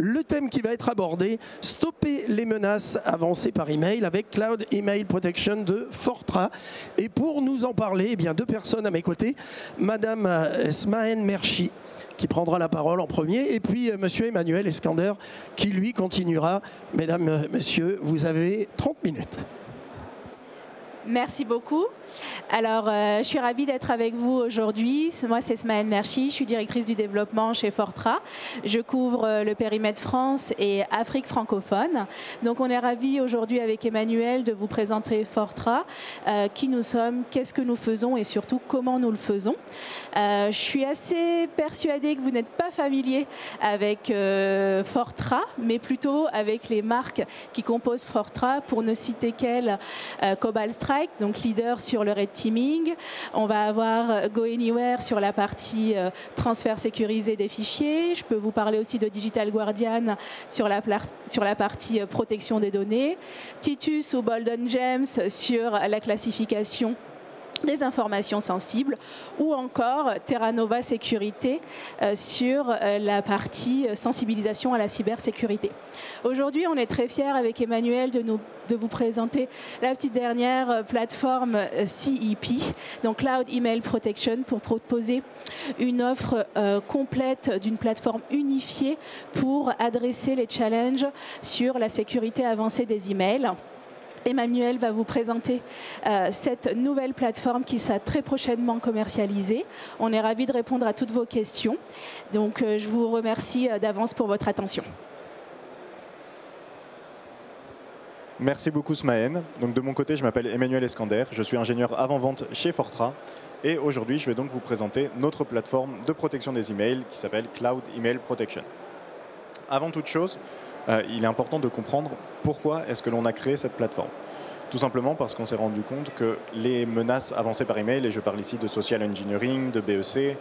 Le thème qui va être abordé, stopper les menaces avancées par email avec Cloud Email Protection de Fortra. Et pour nous en parler, eh bien, deux personnes à mes côtés, Madame Smahen Merchi, qui prendra la parole en premier, et puis Monsieur Emmanuel Eskander, qui lui continuera. Mesdames, Messieurs, vous avez 30 minutes. Merci beaucoup. Alors, je suis ravie d'être avec vous aujourd'hui. Moi, c'est Smahen Merchi, je suis directrice du développement chez Fortra. Je couvre le périmètre France et Afrique francophone. Donc, on est ravis aujourd'hui avec Emmanuel de vous présenter Fortra, qui nous sommes, qu'est-ce que nous faisons et surtout comment nous le faisons. Je suis assez persuadée que vous n'êtes pas familier avec Fortra, mais plutôt avec les marques qui composent Fortra, pour ne citer qu'elles, Cobalt Strike, donc leader sur le red teaming. On va avoir Go Anywhere sur la partie transfert sécurisé des fichiers. Je peux vous parler aussi de Digital Guardian sur la partie protection des données. Titus ou Bolden Gems sur la classification des informations sensibles, ou encore Terra Nova Sécurité sur la partie sensibilisation à la cybersécurité. Aujourd'hui, on est très fiers avec Emmanuel de vous présenter la petite dernière plateforme CEP, donc Cloud Email Protection, pour proposer une offre complète d'une plateforme unifiée pour adresser les challenges sur la sécurité avancée des emails. Emmanuel va vous présenter cette nouvelle plateforme qui sera très prochainement commercialisée. On est ravis de répondre à toutes vos questions. Donc, je vous remercie d'avance pour votre attention. Merci beaucoup Smahen. Donc, de mon côté, je m'appelle Emmanuel Eskander. Je suis ingénieur avant-vente chez Fortra. Et aujourd'hui, je vais donc vous présenter notre plateforme de protection des emails qui s'appelle Cloud Email Protection. Avant toute chose, il est important de comprendre pourquoi est-ce que l'on a créé cette plateforme. Tout simplement parce qu'on s'est rendu compte que les menaces avancées par email, et je parle ici de social engineering, de BEC,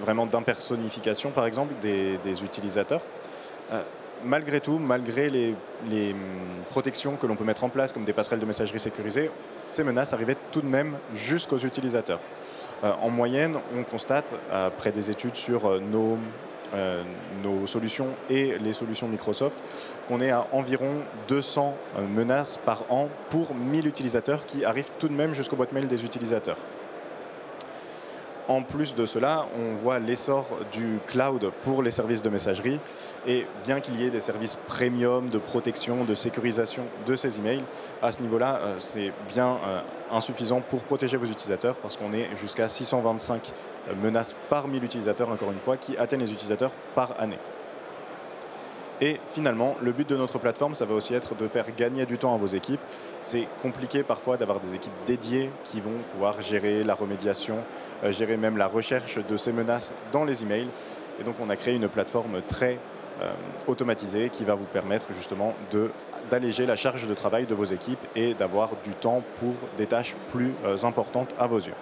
vraiment d'impersonnification par exemple des utilisateurs, malgré tout, malgré les protections que l'on peut mettre en place comme des passerelles de messagerie sécurisées, ces menaces arrivaient tout de même jusqu'aux utilisateurs. En moyenne, on constate, après des études sur nos solutions et les solutions Microsoft, qu'on est à environ 200 menaces par an pour 1000 utilisateurs qui arrivent tout de même jusqu'aux boîtes mail des utilisateurs. En plus de cela, on voit l'essor du cloud pour les services de messagerie, et bien qu'il y ait des services premium de protection, de sécurisation de ces emails, à ce niveau-là, c'est bien insuffisant pour protéger vos utilisateurs, parce qu'on est jusqu'à 625 menaces par 1000 utilisateurs, encore une fois, qui atteignent les utilisateurs par année. Et finalement, le but de notre plateforme, ça va aussi être de faire gagner du temps à vos équipes. C'est compliqué parfois d'avoir des équipes dédiées qui vont pouvoir gérer la remédiation, gérer même la recherche de ces menaces dans les emails. Et donc on a créé une plateforme très automatisée qui va vous permettre justement d'alléger la charge de travail de vos équipes et d'avoir du temps pour des tâches plus importantes à vos yeux.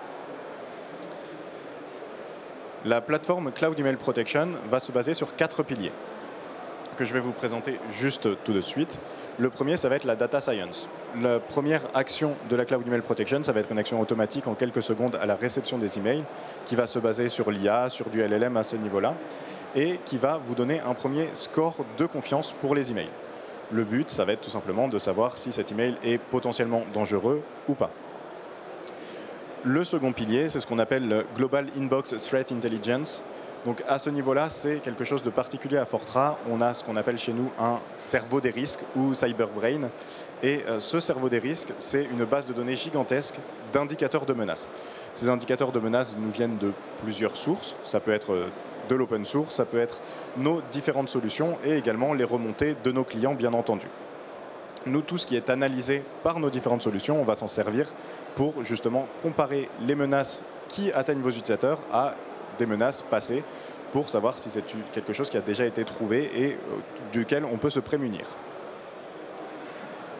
La plateforme Cloud Email Protection va se baser sur 4 piliers que je vais vous présenter juste tout de suite. Le premier, ça va être la data science. La première action de la Cloud Email Protection, ça va être une action automatique en quelques secondes à la réception des emails, qui va se baser sur l'IA, sur du LLM à ce niveau-là, et qui va vous donner un premier score de confiance pour les emails. Le but, ça va être tout simplement de savoir si cet email est potentiellement dangereux ou pas. Le second pilier, c'est ce qu'on appelle le Global Inbox Threat Intelligence. Donc à ce niveau-là, c'est quelque chose de particulier à Fortra. On a ce qu'on appelle chez nous un cerveau des risques ou cyberbrain. Et ce cerveau des risques, c'est une base de données gigantesque d'indicateurs de menaces. Ces indicateurs de menaces nous viennent de plusieurs sources. Ça peut être de l'open source, ça peut être nos différentes solutions et également les remontées de nos clients, bien entendu. Nous, tout ce qui est analysé par nos différentes solutions, on va s'en servir pour justement comparer les menaces qui atteignent vos utilisateurs à des menaces passées pour savoir si c'est quelque chose qui a déjà été trouvé et duquel on peut se prémunir.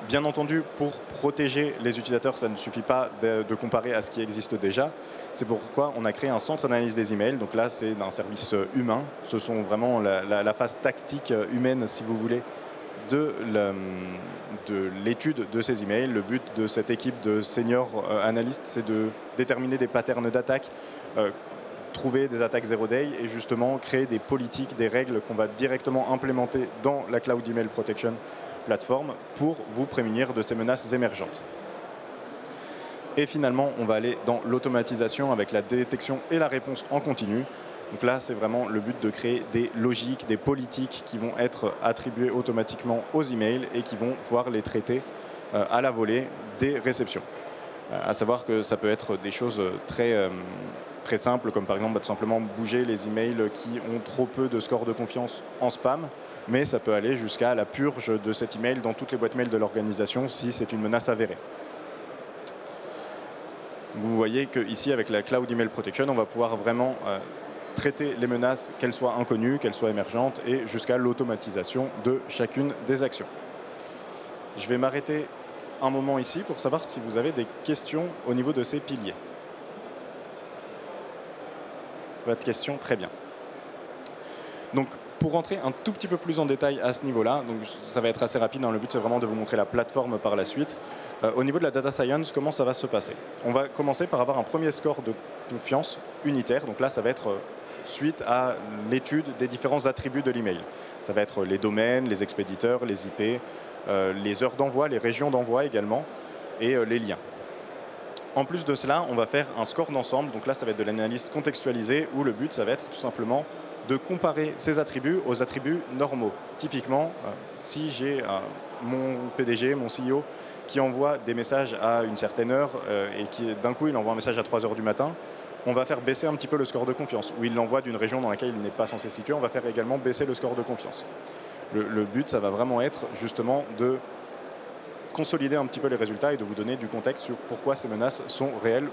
Bien entendu, pour protéger les utilisateurs, ça ne suffit pas de comparer à ce qui existe déjà. C'est pourquoi on a créé un centre d'analyse des emails. Donc là, c'est un service humain. Ce sont vraiment la phase tactique humaine, si vous voulez, de l'étude de ces emails. Le but de cette équipe de seniors analystes, c'est de déterminer des patterns d'attaque, trouver des attaques zero day et justement créer des politiques, des règles qu'on va directement implémenter dans la Cloud Email Protection plateforme pour vous prémunir de ces menaces émergentes. Et finalement, on va aller dans l'automatisation avec la détection et la réponse en continu. Donc là, c'est vraiment le but de créer des logiques, des politiques qui vont être attribuées automatiquement aux emails et qui vont pouvoir les traiter à la volée des réceptions. À savoir que ça peut être des choses très simples, comme par exemple tout simplement bouger les emails qui ont trop peu de score de confiance en spam, mais ça peut aller jusqu'à la purge de cet email dans toutes les boîtes mail de l'organisation si c'est une menace avérée. Vous voyez qu'ici, avec la Cloud Email Protection, on va pouvoir vraiment traiter les menaces, qu'elles soient inconnues, qu'elles soient émergentes, et jusqu'à l'automatisation de chacune des actions. Je vais m'arrêter un moment ici pour savoir si vous avez des questions au niveau de ces piliers. Pas de questions, très bien. Donc, pour rentrer un tout petit peu plus en détail à ce niveau-là, donc ça va être assez rapide, hein, le but c'est vraiment de vous montrer la plateforme par la suite. Au niveau de la data science, comment ça va se passer? On va commencer par avoir un premier score de confiance unitaire, donc là ça va être suite à l'étude des différents attributs de l'email. Ça va être les domaines, les expéditeurs, les IP, les heures d'envoi, les régions d'envoi également, et les liens. En plus de cela, on va faire un score d'ensemble, donc là ça va être de l'analyse contextualisée, où le but ça va être tout simplement de comparer ces attributs aux attributs normaux. Typiquement, si j'ai mon PDG, mon CEO, qui envoie des messages à une certaine heure et qui d'un coup il envoie un message à 3 heures du matin, on va faire baisser un petit peu le score de confiance. Ou il l'envoie d'une région dans laquelle il n'est pas censé se situer, on va faire également baisser le score de confiance. Le but, ça va vraiment être justement de consolider un petit peu les résultats et de vous donner du contexte sur pourquoi ces menaces sont réelles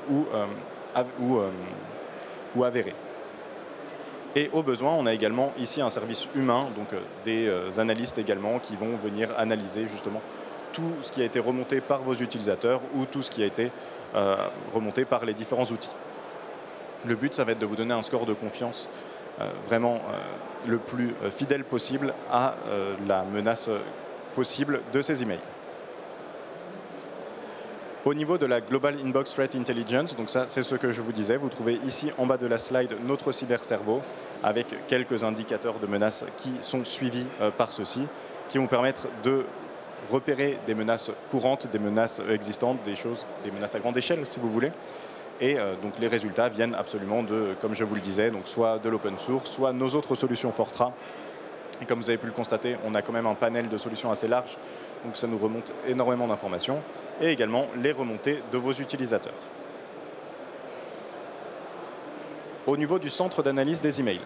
ou avérées. Et au besoin, on a également ici un service humain, donc des analystes également qui vont venir analyser justement tout ce qui a été remonté par vos utilisateurs ou tout ce qui a été remonté par les différents outils. Le but, ça va être de vous donner un score de confiance vraiment le plus fidèle possible à la menace possible de ces emails. Au niveau de la Global Inbox Threat Intelligence, donc ça c'est ce que je vous disais, vous trouvez ici en bas de la slide notre cybercerveau avec quelques indicateurs de menaces qui sont suivis par ceux-ci, qui vont permettre de repérer des menaces courantes, des menaces existantes, des menaces à grande échelle si vous voulez. Et donc les résultats viennent absolument de, comme je vous le disais, donc soit de l'open source, soit nos autres solutions Fortra. Et comme vous avez pu le constater, on a quand même un panel de solutions assez large, donc ça nous remonte énormément d'informations, et également les remontées de vos utilisateurs. Au niveau du centre d'analyse des emails,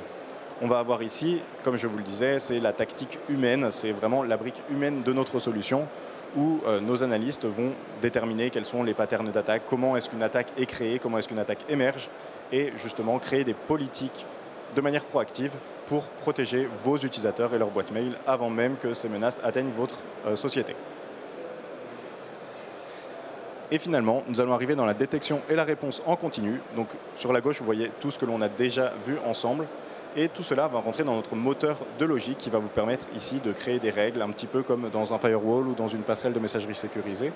on va avoir ici, comme je vous le disais, c'est la tactique humaine, c'est vraiment la brique humaine de notre solution, où nos analystes vont déterminer quels sont les patterns d'attaque, comment est-ce qu'une attaque est créée, comment est-ce qu'une attaque émerge, et justement créer des politiques de manière proactive pour protéger vos utilisateurs et leur boîte mail avant même que ces menaces atteignent votre société. Et finalement, nous allons arriver dans la détection et la réponse en continu. Donc sur la gauche, vous voyez tout ce que l'on a déjà vu ensemble. Et tout cela va rentrer dans notre moteur de logique qui va vous permettre ici de créer des règles, un petit peu comme dans un firewall ou dans une passerelle de messagerie sécurisée,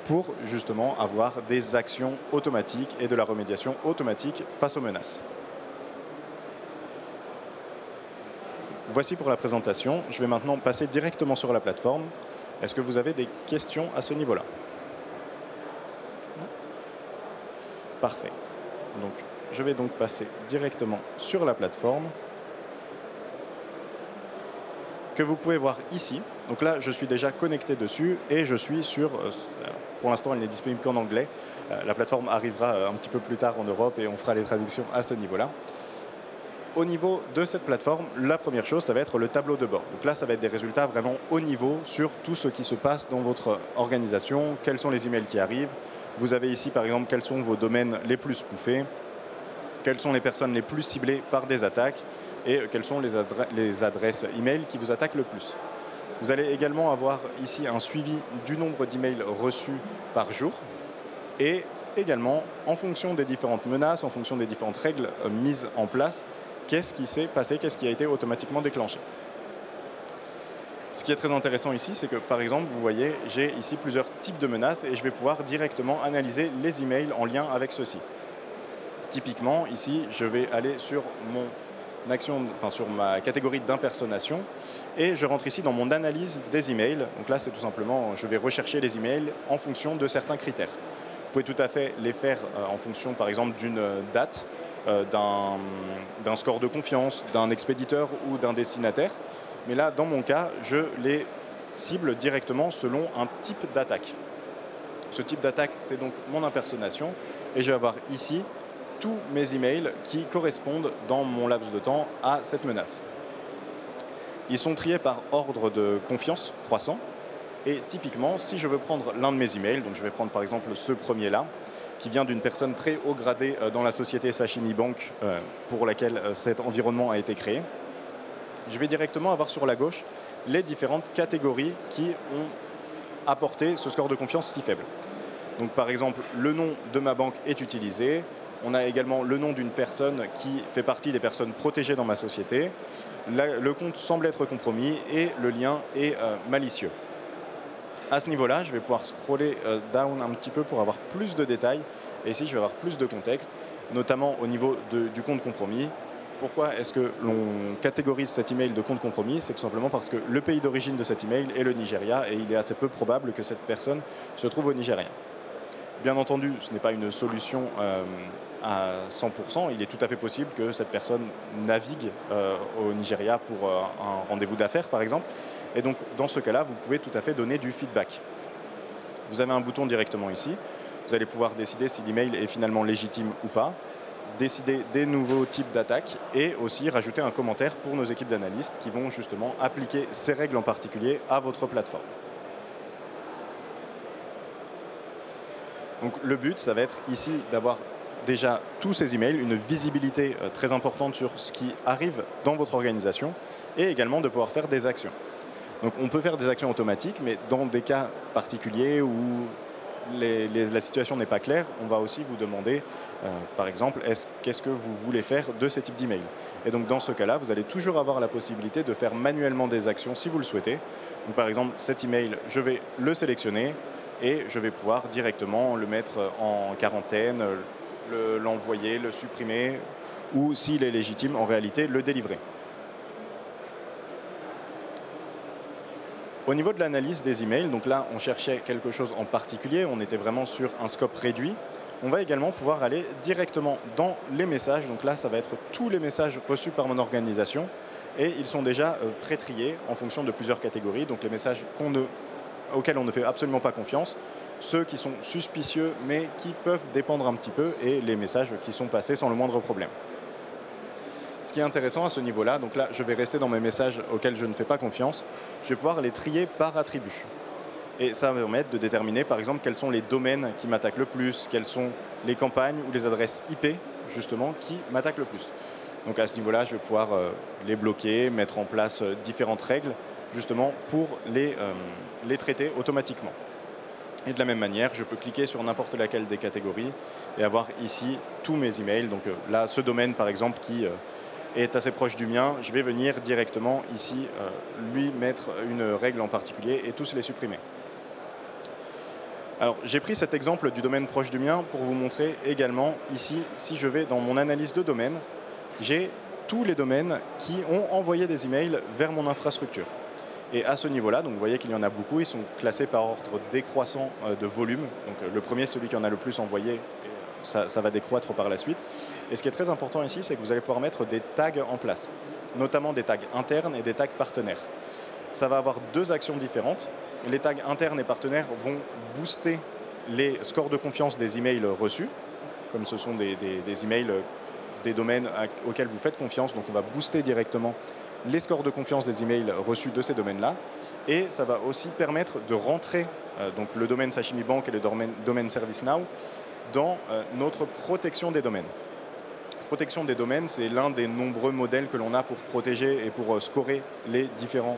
pour justement avoir des actions automatiques et de la remédiation automatique face aux menaces. Voici pour la présentation. Je vais maintenant passer directement sur la plateforme. Est-ce que vous avez des questions à ce niveau-là? Parfait. Donc, je vais donc passer directement sur la plateforme que vous pouvez voir ici. Donc là, je suis déjà connecté dessus et je suis sur... pour l'instant, elle n'est disponible qu'en anglais. La plateforme arrivera un petit peu plus tard en Europe et on fera les traductions à ce niveau-là. Au niveau de cette plateforme, la première chose, ça va être le tableau de bord. Donc là, ça va être des résultats vraiment haut niveau sur tout ce qui se passe dans votre organisation, quels sont les emails qui arrivent. Vous avez ici, par exemple, quels sont vos domaines les plus spoofés, quelles sont les personnes les plus ciblées par des attaques et quelles sont les adresses email qui vous attaquent le plus. Vous allez également avoir ici un suivi du nombre d'emails reçus par jour et également, en fonction des différentes menaces, en fonction des différentes règles mises en place, qu'est-ce qui s'est passé, qu'est-ce qui a été automatiquement déclenché. Ce qui est très intéressant ici, c'est que par exemple, vous voyez, j'ai ici plusieurs types de menaces et je vais pouvoir directement analyser les emails en lien avec ceux-ci. Typiquement, ici, je vais aller sur sur ma catégorie d'impersonnation et je rentre ici dans mon analyse des emails. Donc là, c'est tout simplement, je vais rechercher les emails en fonction de certains critères. Vous pouvez tout à fait les faire en fonction, par exemple, d'une date, d'un score de confiance, d'un expéditeur ou d'un destinataire. Mais là, dans mon cas, je les cible directement selon un type d'attaque. Ce type d'attaque, c'est donc mon impersonnation. Et je vais avoir ici tous mes emails qui correspondent dans mon laps de temps à cette menace. Ils sont triés par ordre de confiance croissant. Et typiquement, si je veux prendre l'un de mes emails, donc je vais prendre par exemple ce premier-là, qui vient d'une personne très haut gradée dans la société Sashimi Bank pour laquelle cet environnement a été créé, je vais directement avoir sur la gauche les différentes catégories qui ont apporté ce score de confiance si faible. Donc par exemple, le nom de ma banque est utilisé. On a également le nom d'une personne qui fait partie des personnes protégées dans ma société. Le compte semble être compromis et le lien est malicieux. À ce niveau-là, je vais pouvoir scroller down un petit peu pour avoir plus de détails. Et ici, je vais avoir plus de contexte, notamment au niveau du compte compromis. Pourquoi est-ce que l'on catégorise cet email de compte compromis? C'est tout simplement parce que le pays d'origine de cet email est le Nigeria et il est assez peu probable que cette personne se trouve au Nigeria. Bien entendu, ce n'est pas une solution à 100%. Il est tout à fait possible que cette personne navigue au Nigeria pour un rendez-vous d'affaires, par exemple. Et donc, dans ce cas-là, vous pouvez tout à fait donner du feedback. Vous avez un bouton directement ici. Vous allez pouvoir décider si l'email est finalement légitime ou pas, décider des nouveaux types d'attaques et aussi rajouter un commentaire pour nos équipes d'analystes qui vont justement appliquer ces règles en particulier à votre plateforme. Donc le but, ça va être ici d'avoir déjà tous ces emails, une visibilité très importante sur ce qui arrive dans votre organisation et également de pouvoir faire des actions. Donc on peut faire des actions automatiques, mais dans des cas particuliers où la situation n'est pas claire, on va aussi vous demander, par exemple, qu'est-ce que vous voulez faire de ces types d'emails. Et donc dans ce cas-là, vous allez toujours avoir la possibilité de faire manuellement des actions si vous le souhaitez. Donc par exemple, cet email, je vais le sélectionner et je vais pouvoir directement le mettre en quarantaine, l'envoyer, le supprimer ou, s'il est légitime, en réalité, le délivrer. Au niveau de l'analyse des emails, donc là, on cherchait quelque chose en particulier, on était vraiment sur un scope réduit. On va également pouvoir aller directement dans les messages. Donc là, ça va être tous les messages reçus par mon organisation et ils sont déjà pré-triés en fonction de plusieurs catégories. Donc les messages auxquels on ne fait absolument pas confiance, ceux qui sont suspicieux mais qui peuvent dépendre un petit peu et les messages qui sont passés sans le moindre problème. Ce qui est intéressant à ce niveau-là, donc là je vais rester dans mes messages auxquels je ne fais pas confiance, je vais pouvoir les trier par attribut. Et ça va me permettre de déterminer par exemple quels sont les domaines qui m'attaquent le plus, quelles sont les campagnes ou les adresses IP justement qui m'attaquent le plus. Donc à ce niveau-là, je vais pouvoir les bloquer, mettre en place différentes règles justement pour les traiter automatiquement. Et de la même manière, je peux cliquer sur n'importe laquelle des catégories et avoir ici tous mes emails. Donc là, ce domaine par exemple qui est assez proche du mien, je vais venir directement ici lui mettre une règle en particulier et tous les supprimer. Alors j'ai pris cet exemple du domaine proche du mien pour vous montrer également ici, si je vais dans mon analyse de domaine, j'ai tous les domaines qui ont envoyé des emails vers mon infrastructure. Et à ce niveau-là, donc vous voyez qu'il y en a beaucoup, ils sont classés par ordre décroissant de volume. Donc le premier, celui qui en a le plus envoyé, ça va décroître par la suite. Et ce qui est très important ici, c'est que vous allez pouvoir mettre des tags en place, notamment des tags internes et des tags partenaires. Ça va avoir deux actions différentes. Les tags internes et partenaires vont booster les scores de confiance des emails reçus, comme ce sont des emails des domaines auxquels vous faites confiance. Donc on va booster directement les scores de confiance des emails reçus de ces domaines-là. Et ça va aussi permettre de rentrer donc le domaine Sashimi Bank et le domaine ServiceNow dans notre protection des domaines. Protection des domaines, c'est l'un des nombreux modèles que l'on a pour protéger et pour scorer les différents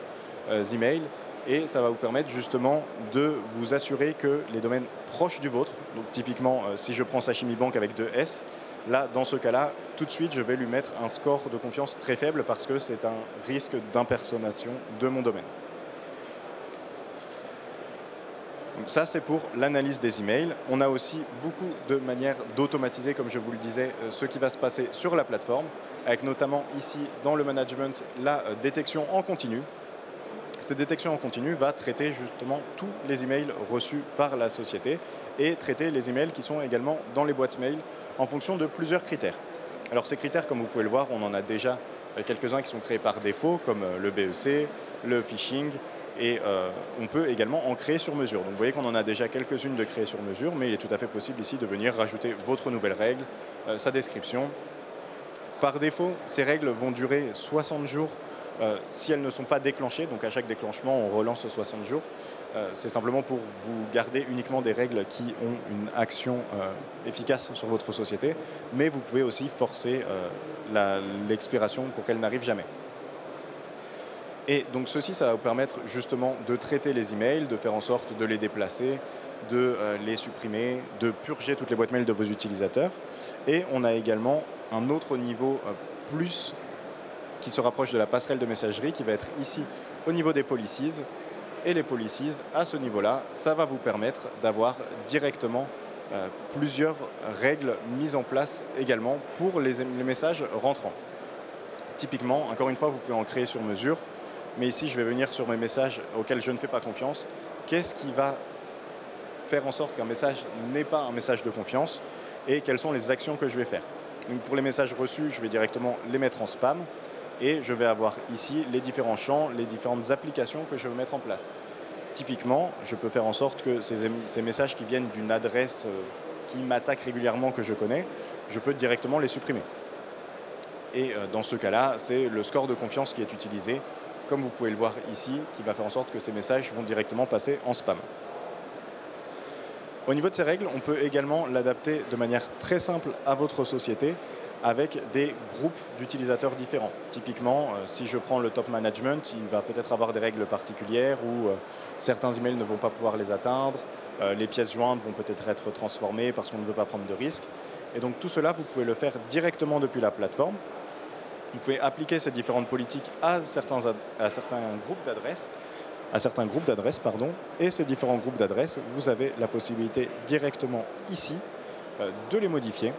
emails. Et ça va vous permettre justement de vous assurer que les domaines proches du vôtre, donc typiquement si je prends Sashimi Bank avec 2 S, là, dans ce cas-là, tout de suite, je vais lui mettre un score de confiance très faible parce que c'est un risque d'impersonnation de mon domaine. Donc, ça, c'est pour l'analyse des emails. On a aussi beaucoup de manières d'automatiser, comme je vous le disais, ce qui va se passer sur la plateforme, avec notamment ici, dans le management, la détection en continu. Cette détection en continu va traiter justement tous les emails reçus par la société et traiter les emails qui sont également dans les boîtes mail en fonction de plusieurs critères. Alors ces critères, comme vous pouvez le voir, on en a déjà quelques-uns qui sont créés par défaut, comme le BEC, le phishing, et on peut également en créer sur mesure. Donc vous voyez qu'on en a déjà quelques-unes de créer sur mesure, mais il est tout à fait possible ici de venir rajouter votre nouvelle règle, sa description. Par défaut, ces règles vont durer 60 jours si elles ne sont pas déclenchées. Donc à chaque déclenchement, on relance 60 jours. C'est simplement pour vous garder uniquement des règles qui ont une action efficace sur votre société, mais vous pouvez aussi forcer l'expiration pour qu'elle n'arrive jamais. Et donc ceci, ça va vous permettre justement de traiter les emails, de faire en sorte de les déplacer, de les supprimer, de purger toutes les boîtes mail de vos utilisateurs. Et on a également un autre niveau plus qui se rapproche de la passerelle de messagerie, qui va être ici au niveau des policies. Et les policies, à ce niveau-là, ça va vous permettre d'avoir directement plusieurs règles mises en place également pour les messages rentrants. Typiquement, encore une fois, vous pouvez en créer sur mesure, mais ici, je vais venir sur mes messages auxquels je ne fais pas confiance. Qu'est-ce qui va faire en sorte qu'un message n'est pas un message de confiance et quelles sont les actions que je vais faire? Donc pour les messages reçus, je vais directement les mettre en spam. Et je vais avoir ici les différents champs, les différentes applications que je veux mettre en place. Typiquement, je peux faire en sorte que ces messages qui viennent d'une adresse qui m'attaque régulièrement, que je connais, je peux directement les supprimer. Et dans ce cas-là, c'est le score de confiance qui est utilisé, comme vous pouvez le voir ici, qui va faire en sorte que ces messages vont directement passer en spam. Au niveau de ces règles, on peut également l'adapter de manière très simple à votre société, avec des groupes d'utilisateurs différents. Typiquement, si je prends le top management, il va peut-être avoir des règles particulières où certains emails ne vont pas pouvoir les atteindre, les pièces jointes vont peut-être être transformées parce qu'on ne veut pas prendre de risques. Et donc tout cela, vous pouvez le faire directement depuis la plateforme. Vous pouvez appliquer ces différentes politiques à certains groupes d'adresses, et ces différents groupes d'adresses, vous avez la possibilité directement ici de les modifier,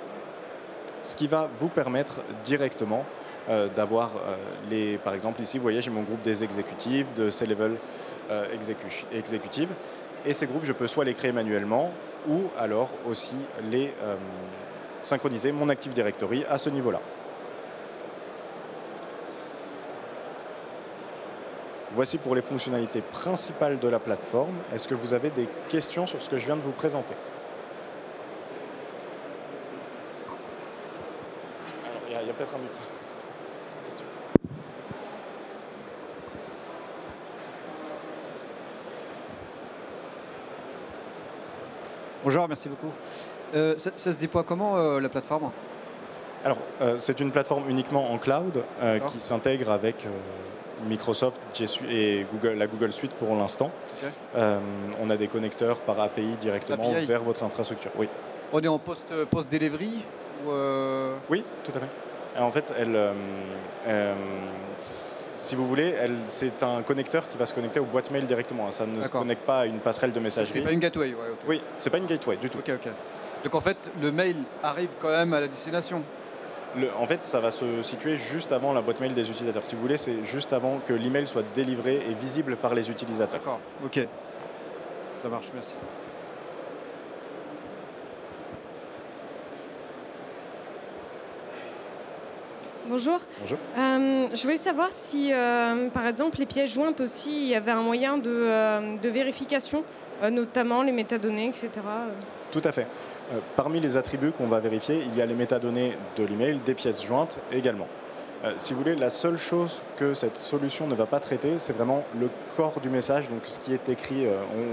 ce qui va vous permettre directement d'avoir par exemple ici, vous voyez, j'ai mon groupe des exécutifs, de C-Level exécutives, et ces groupes, je peux soit les créer manuellement, ou alors aussi les synchroniser mon Active Directory à ce niveau-là. Voici pour les fonctionnalités principales de la plateforme. Est-ce que vous avez des questions sur ce que je viens de vous présenter? Alors, il y a peut-être un micro. Question. Bonjour, merci beaucoup. Ça se déploie comment la plateforme? Alors, c'est une plateforme uniquement en cloud qui s'intègre avec Microsoft et la Google Suite pour l'instant. Okay. On a des connecteurs par API directement vers votre infrastructure. Oui. On est en post-delivery ou Oui, tout à fait. En fait, si vous voulez, c'est un connecteur qui va se connecter aux boîtes mail directement. Ça ne se connecte pas à une passerelle de messagerie. C'est pas une gateway, ouais, okay. Oui, c'est pas une gateway du tout. Ok. Donc en fait, le mail arrive quand même à la destination. En fait, ça va se situer juste avant la boîte mail des utilisateurs. Si vous voulez, c'est juste avant que l'email soit délivré et visible par les utilisateurs. D'accord, ok. Ça marche, merci. Bonjour. Bonjour. Je voulais savoir si, par exemple, les pièces jointes aussi, il y avait un moyen de vérification, notamment les métadonnées, etc. Tout à fait. Parmi les attributs qu'on va vérifier, il y a les métadonnées de l'email, des pièces jointes également. Si vous voulez, la seule chose que cette solution ne va pas traiter, c'est vraiment le corps du message, donc ce qui est écrit,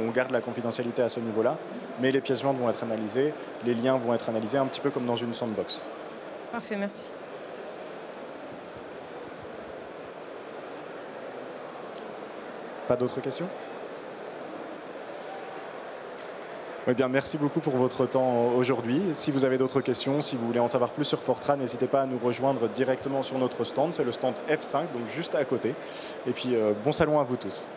on garde la confidentialité à ce niveau-là, mais les pièces jointes vont être analysées, les liens vont être analysés un petit peu comme dans une sandbox. Parfait, merci. Pas d'autres questions ? Eh bien, merci beaucoup pour votre temps aujourd'hui. Si vous avez d'autres questions, si vous voulez en savoir plus sur Fortran, n'hésitez pas à nous rejoindre directement sur notre stand. C'est le stand F5, donc juste à côté. Et puis, bon salon à vous tous.